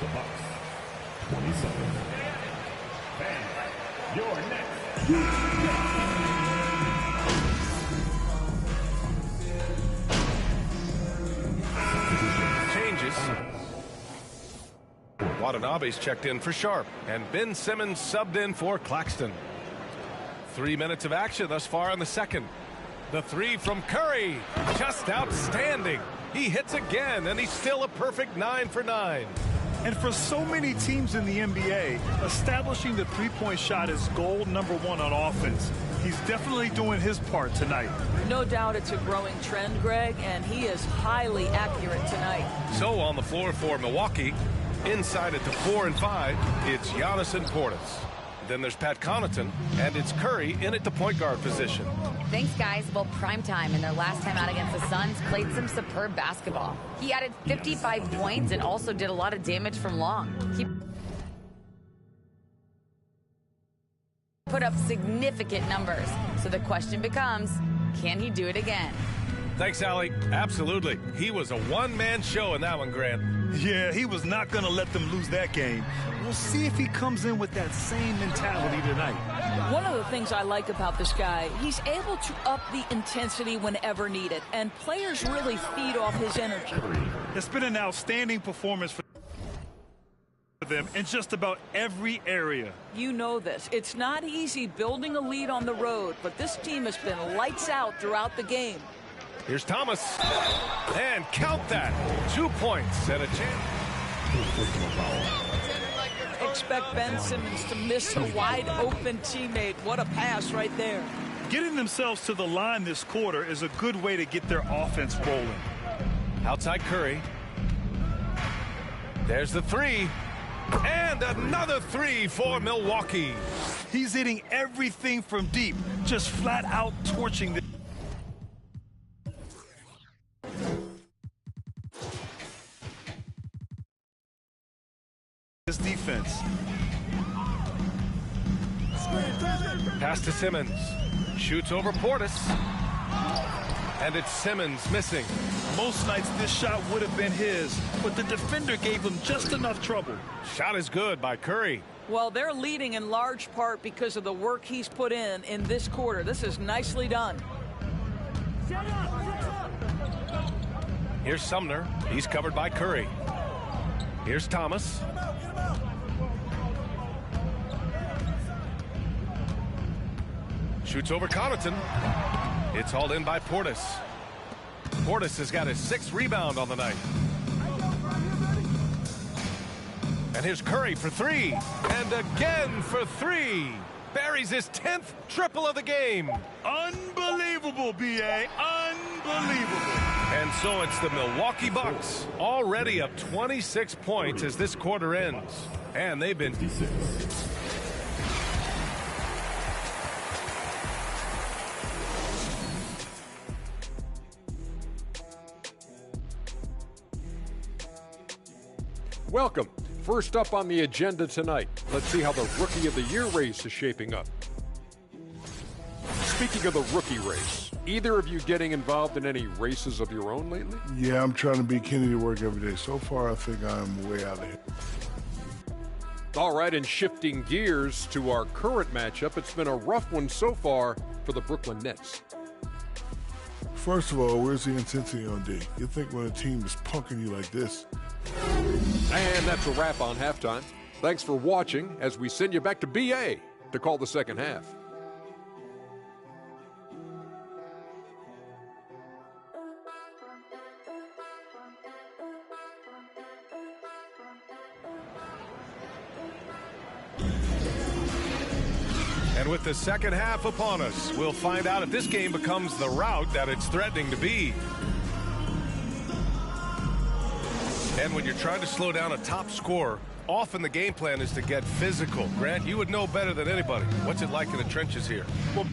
The Bucks, 27. And your next. Changes. Watanabe's checked in for Sharp, and Ben Simmons subbed in for Claxton. 3 minutes of action thus far in the second. The three from Curry, just outstanding. He hits again, and he's still a perfect 9 for 9. And for so many teams in the NBA, establishing the three-point shot is goal number one on offense. He's definitely doing his part tonight. No doubt it's a growing trend, Greg, and he is highly accurate tonight. So on the floor for Milwaukee, inside at the 4 and 5, it's Giannis and Portis. Then there's Pat Connaughton, and it's Curry in at the point guard position. Thanks, guys. Well, primetime in their last time out against the Suns played some superb basketball. He added 55 points and also did a lot of damage from long. He put up significant numbers. So the question becomes, can he do it again? Thanks, Allie. Absolutely. He was a one-man show in that one, Grant. Yeah, he was not going to let them lose that game. We'll see if he comes in with that same mentality tonight. One of the things I like about this guy, he's able to up the intensity whenever needed, and players really feed off his energy. It's been an outstanding performance for them in just about every area. You know this. It's not easy building a lead on the road, but this team has been lights out throughout the game. Here's Thomas. And count that. 2 points and a chance. Expect Ben Simmons to miss a wide-open teammate. What a pass right there. Getting themselves to the line this quarter is a good way to get their offense rolling. Outside Curry. There's the three. And another three for Milwaukee. He's hitting everything from deep, just flat out torching the this defense. Pass to Simmons. Shoots over Portis. And it's Simmons missing. Most nights this shot would have been his, but the defender gave him just enough trouble. Shot is good by Curry. Well, they're leading in large part because of the work he's put in this quarter. This is nicely done. Here's Sumner. He's covered by Curry. Here's Thomas. Shoots over Connaughton. It's hauled in by Portis. Portis has got his 6th rebound on the night. And here's Curry for three. And again for three. Buries his 10th triple of the game. Unbelievable, B.A. Unbelievable. And so it's the Milwaukee Bucks, already up 26 points as this quarter ends. And they've been... Welcome. First up on the agenda tonight, let's see how the Rookie of the Year race is shaping up. Speaking of the rookie race, either of you getting involved in any races of your own lately? Yeah, I'm trying to beat Kenny to work every day. So far, I think I'm way out of here. All right, and shifting gears to our current matchup, it's been a rough one so far for the Brooklyn Nets. First of all, where's the intensity on D? You think when a team is punking you like this? And that's a wrap on halftime. Thanks for watching as we send you back to BA to call the second half. And with the second half upon us, we'll find out if this game becomes the rout that it's threatening to be. And when you're trying to slow down a top scorer, often the game plan is to get physical. Grant, you would know better than anybody. What's it like in the trenches here? Well,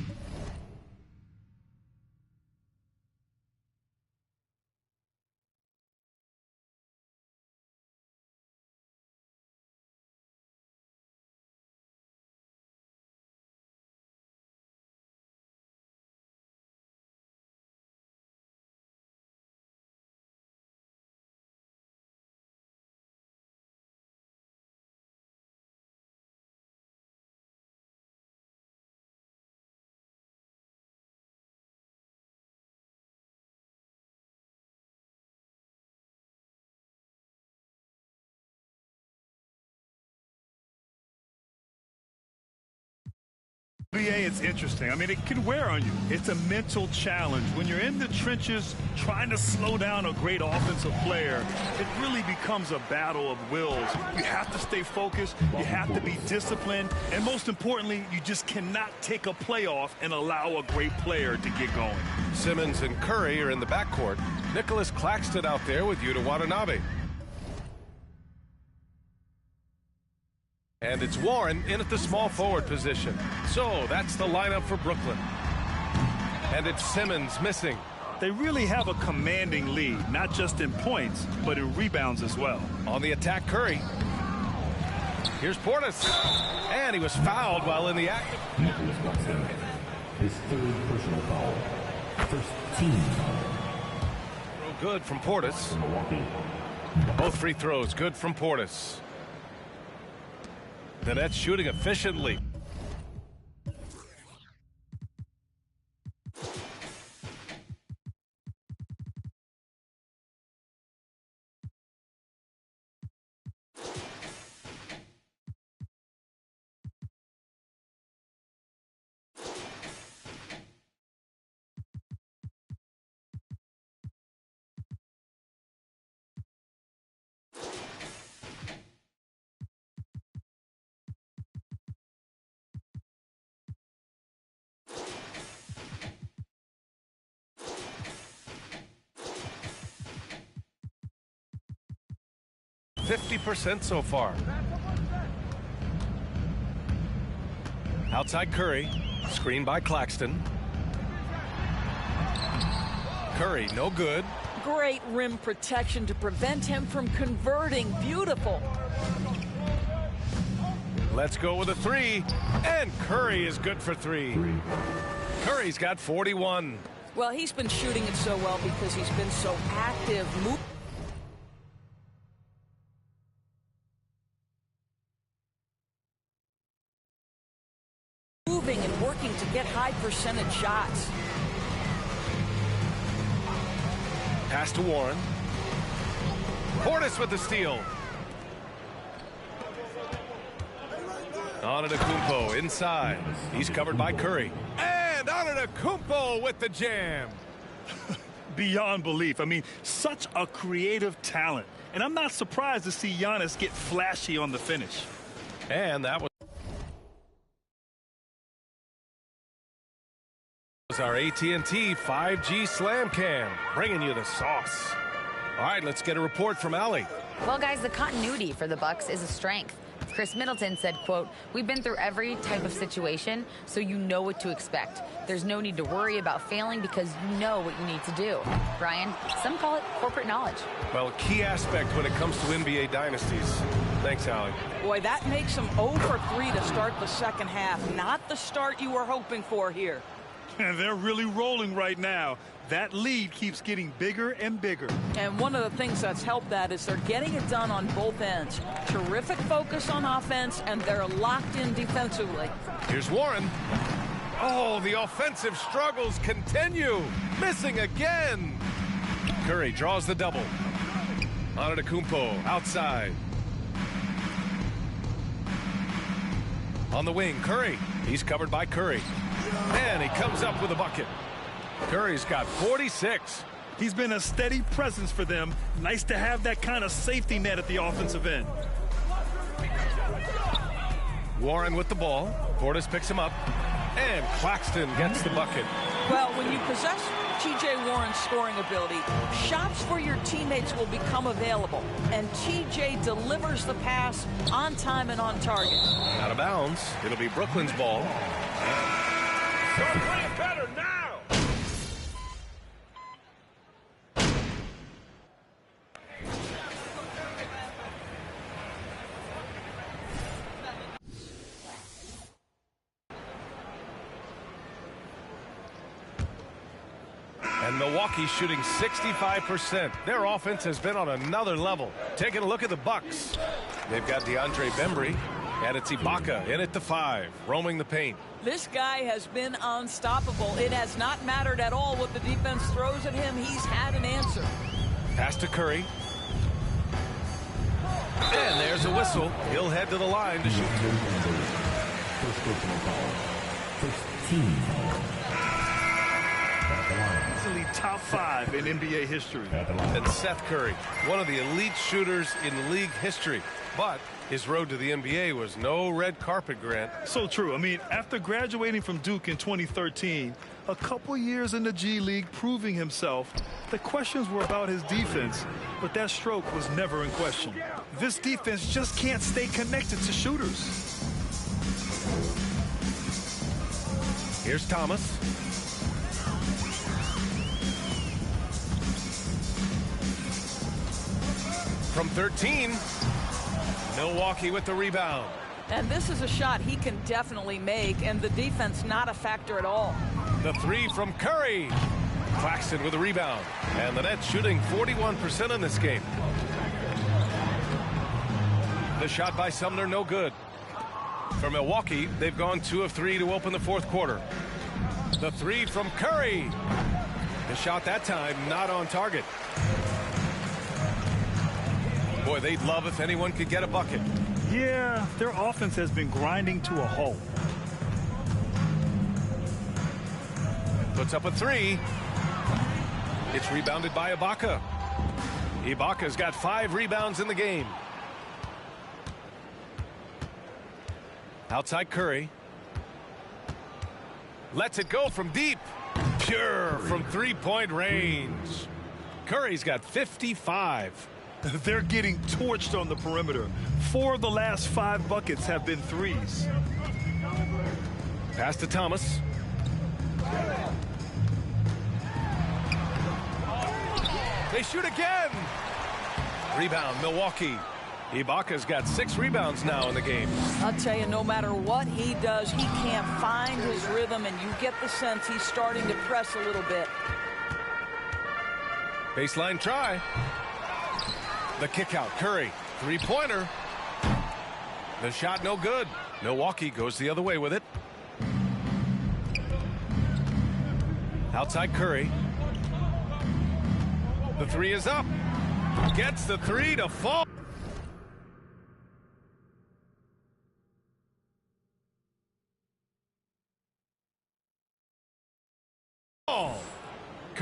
BA, it's interesting. I mean, it can wear on you. It's a mental challenge. When you're in the trenches trying to slow down a great offensive player, it really becomes a battle of wills. You have to stay focused. You have to be disciplined. And most importantly, you just cannot take a play off and allow a great player to get going. Simmons and Curry are in the backcourt. Nicholas Claxton out there with Yuta Watanabe. And it's Warren in at the small forward position. So that's the lineup for Brooklyn. And it's Simmons missing. They really have a commanding lead, not just in points, but in rebounds as well. On the attack, Curry. Here's Portis. And he was fouled while in the act. Nicholas Claxton, his third personal foul. First team foul. Good from Portis. Both free throws good from Portis. The Nets shooting efficiently. %50 so far. Outside Curry. Screen by Claxton. Curry, no good. Great rim protection to prevent him from converting. Beautiful. Let's go with a three. And Curry is good for three. Curry's got 41. Well, he's been shooting it so well because he's been so active. Moving and working to get high percentage shots. Pass to Warren. Portis with the steal. Antetokounmpo inside. He's covered by Curry. And Antetokounmpo with the jam. Beyond belief. I mean, such a creative talent. And I'm not surprised to see Giannis get flashy on the finish. And that was our AT&T 5G Slam Cam, bringing you the sauce. All right, let's get a report from Allie. Well, guys, the continuity for the Bucks is a strength. Chris Middleton said, quote, "We've been through every type of situation, so you know what to expect. There's no need to worry about failing because you know what you need to do." Brian, some call it corporate knowledge. Well, a key aspect when it comes to NBA dynasties. Thanks, Allie. Boy, that makes them 0 for 3 to start the second half. Not the start you were hoping for here. And they're really rolling right now. That lead keeps getting bigger and bigger. And one of the things that's helped that is they're getting it done on both ends. Terrific focus on offense, and they're locked in defensively. Here's Warren. Oh, the offensive struggles continue. Missing again. Curry draws the double. Antetokounmpo outside. On the wing, Curry. He's covered by Curry. And he comes up with a bucket. Curry's got 46. He's been a steady presence for them. Nice to have that kind of safety net at the offensive end. Warren with the ball. Portis picks him up. And Claxton gets the bucket. Well, when you possess T.J. Warren's scoring ability, shots for your teammates will become available. And T.J. delivers the pass on time and on target. Out of bounds. It'll be Brooklyn's ball. You're playing better now. And Milwaukee shooting 65%. Their offense has been on another level. Taking a look at the Bucks. They've got DeAndre Bembry, and it's Ibaka in at the 5, roaming the paint. This guy has been unstoppable. It has not mattered at all what the defense throws at him. He's had an answer. Pass to Curry. And there's a whistle. He'll head to the line to shoot. First personal foul. First team foul. Easily top 5 in NBA history. And Seth Curry, one of the elite shooters in league history. But his road to the NBA was no red carpet, Grant. So true. I mean, after graduating from Duke in 2013, a couple years in the G League proving himself, the questions were about his defense, but that stroke was never in question. This defense just can't stay connected to shooters. Here's Thomas. From 13, Milwaukee with the rebound. And this is a shot he can definitely make, and the defense not a factor at all. The 3 from Curry. Claxton with the rebound. And the Nets shooting 41% in this game. The shot by Sumner, no good. For Milwaukee, they've gone 2 of 3 to open the fourth quarter. The 3 from Curry. The shot that time not on target. Boy, they'd love if anyone could get a bucket. Yeah, their offense has been grinding to a halt. Puts up a 3. It's rebounded by Ibaka. Ibaka's got 5 rebounds in the game. Outside Curry. Lets it go from deep. Pure from 3-point range. Curry's got 55. They're getting torched on the perimeter. 4 of the last 5 buckets have been threes. Pass to Thomas. They shoot again. Rebound, Milwaukee. Ibaka's got 6 rebounds now in the game. I'll tell you, no matter what he does, he can't find his rhythm, and you get the sense he's starting to press a little bit. Baseline try. The kick out, Curry. 3-pointer. The shot no good. Milwaukee goes the other way with it. Outside Curry. The 3 is up. Gets the 3 to fall.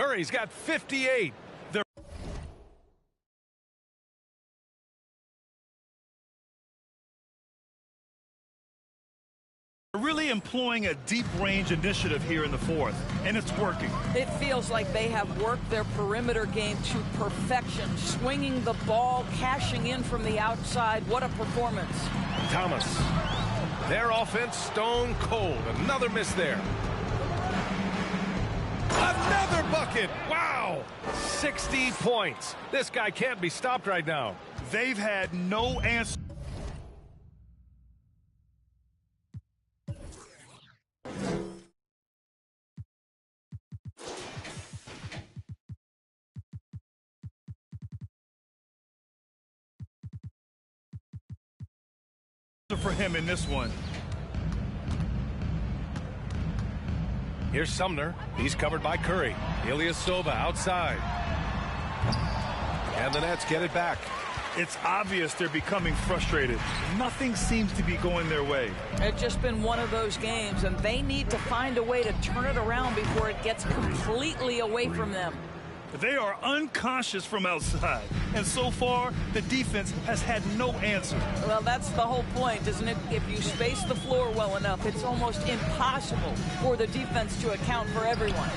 Curry's got 58. They're really employing a deep range initiative here in the fourth, and it's working. It feels like they have worked their perimeter game to perfection, swinging the ball, cashing in from the outside. What a performance. Thomas. Their offense stone cold. Another miss there. Another bucket. Wow. 60 points. This guy can't be stopped right now. They've had no answer. For him in this one. Here's Sumner. He's covered by Curry. Ilyasova outside. And the Nets get it back. It's obvious they're becoming frustrated. Nothing seems to be going their way. It's just been one of those games, and they need to find a way to turn it around before it gets completely away from them. They are unconscious from outside, and so far, the defense has had no answer. Well, that's the whole point, isn't it? If you space the floor well enough, it's almost impossible for the defense to account for everyone.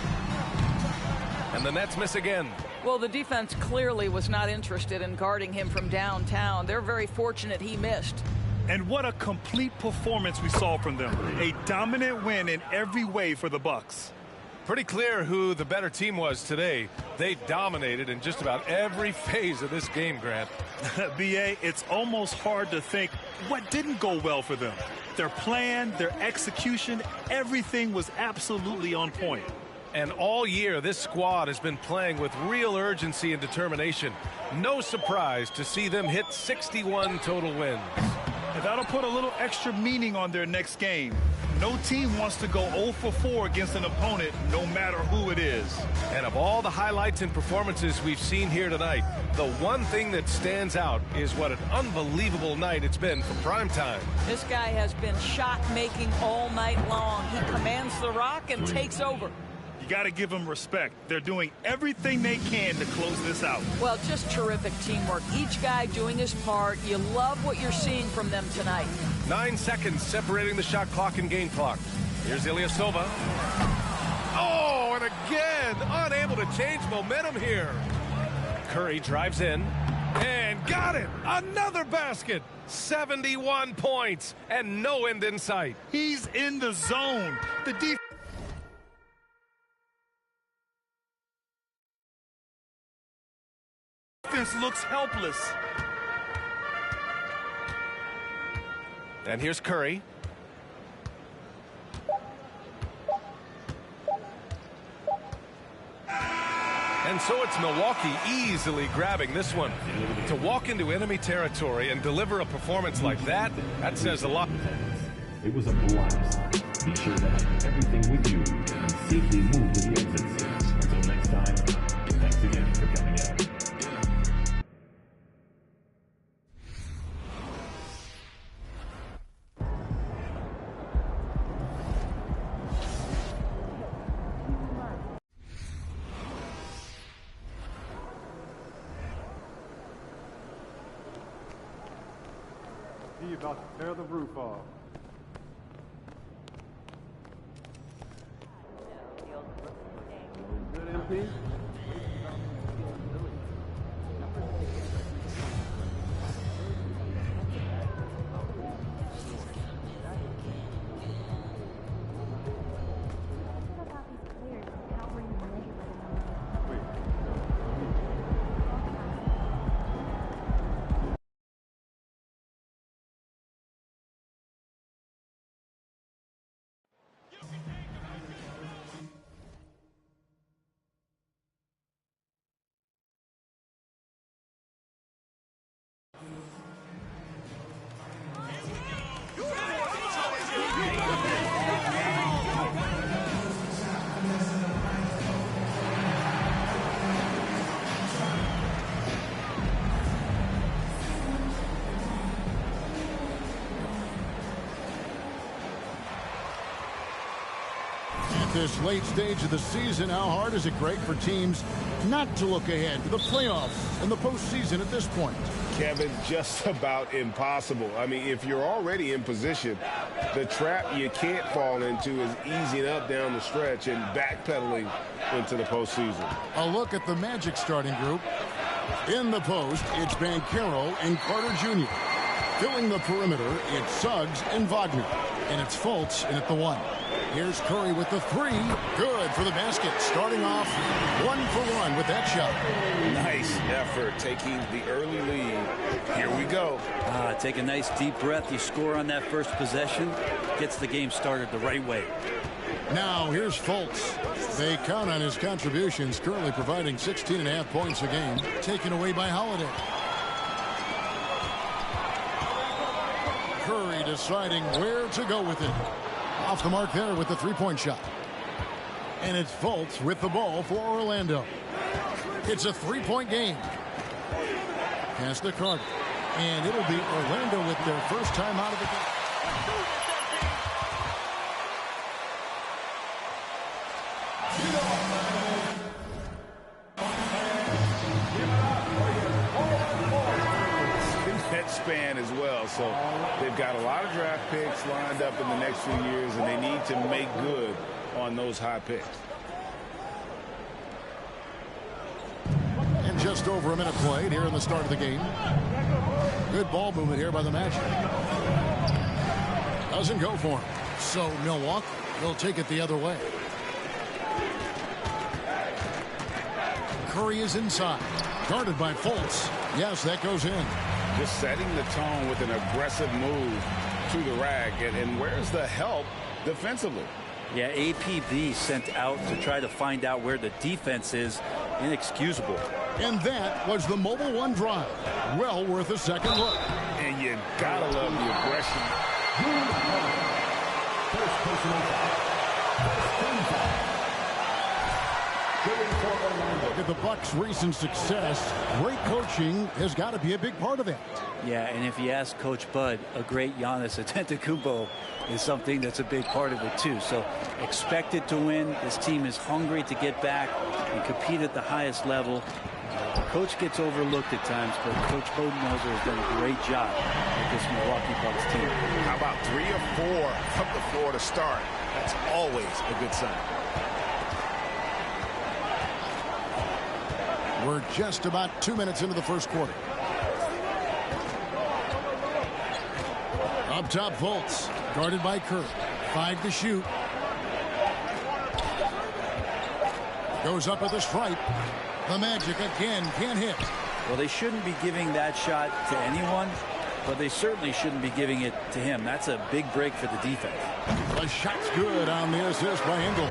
And the Nets miss again. Well, the defense clearly was not interested in guarding him from downtown. They're very fortunate he missed. And what a complete performance we saw from them. A dominant win in every way for the Bucks. Pretty clear who the better team was today. They dominated in just about every phase of this game, Grant. B.A., it's almost hard to think what didn't go well for them. Their plan, their execution, everything was absolutely on point. And all year, this squad has been playing with real urgency and determination. No surprise to see them hit 61 total wins. And that'll put a little extra meaning on their next game. No team wants to go 0 for 4 against an opponent, no matter who it is. And of all the highlights and performances we've seen here tonight, the one thing that stands out is what an unbelievable night it's been for primetime. This guy has been shot-making all night long. He commands the rock and takes over. You got to give them respect. They're doing everything they can to close this out. Well, just terrific teamwork. Each guy doing his part. You love what you're seeing from them tonight. 9 seconds separating the shot clock and game clock. Here's Ilyasova. Oh, and again, unable to change momentum here. Curry drives in and got it. Another basket. 71 points and no end in sight. He's in the zone. The defense. Looks helpless. And here's Curry. And so it's Milwaukee easily grabbing this one. To walk into enemy territory and deliver a performance like that, that says a lot. It was a blast. Be sure to have everything with you and safely move to the exits. Until next time, thanks again for coming out. He about to tear the roof off. Good, MP? At this late stage of the season, how hard is it, Greg, for teams not to look ahead to the playoffs and the postseason at this point? Kevin, just about impossible. I mean, if you're already in position, the trap you can't fall into is easing up down the stretch and backpedaling into the postseason. A look at the Magic starting group. In the post, it's Banchero and Carter Jr. Filling the perimeter, it's Suggs and Wagner. And it's Fultz in at the 1. Here's Curry with the 3. Good for the basket. Starting off 1 for 1 with that shot. Nice effort taking the early lead. Here we go. Take a nice deep breath. You score on that first possession. Gets the game started the right way. Now here's Fultz. They count on his contributions, currently providing 16.5 points a game. Taken away by Holiday. Curry deciding where to go with it. Off the mark there with the three-point shot. And it's Fultz with the ball for Orlando. It's a three-point game. Pass to Carter. And it'll be Orlando with their first time out of the game. That span as well, so they've got a lot of draft picks lined up in the next few years, and they need to make good on those high picks. And just over a minute played here in the start of the game. Good ball movement here by the Magic. Doesn't go for him. So Milwaukee will take it the other way. Curry is inside. Guarded by Fultz. Yes, that goes in. Just setting the tone with an aggressive move to the rack. And where's the help defensively? Yeah, APB sent out to try to find out where the defense is. Inexcusable. And that was the Mobile One drive. Well worth a second look. And you gotta love the aggression. Look at the Bucks' recent success. Great coaching has got to be a big part of it. Yeah, and if you ask Coach Bud, a great Giannis Antetokounmpo is something that's a big part of it too. So expected to win. This team is hungry to get back and compete at the highest level. Coach gets overlooked at times, but Coach Bodenholzer has done a great job with this Milwaukee Bucks team. How about 3 or 4 from the floor to start? That's always a good sign. We're just about 2 minutes into the first quarter. Up top, Fultz, guarded by Curry. 5 to shoot. Goes up with a stripe. The Magic again can't hit. Well, they shouldn't be giving that shot to anyone, but they certainly shouldn't be giving it to him. That's a big break for the defense. The shot's good on the assist by Engel.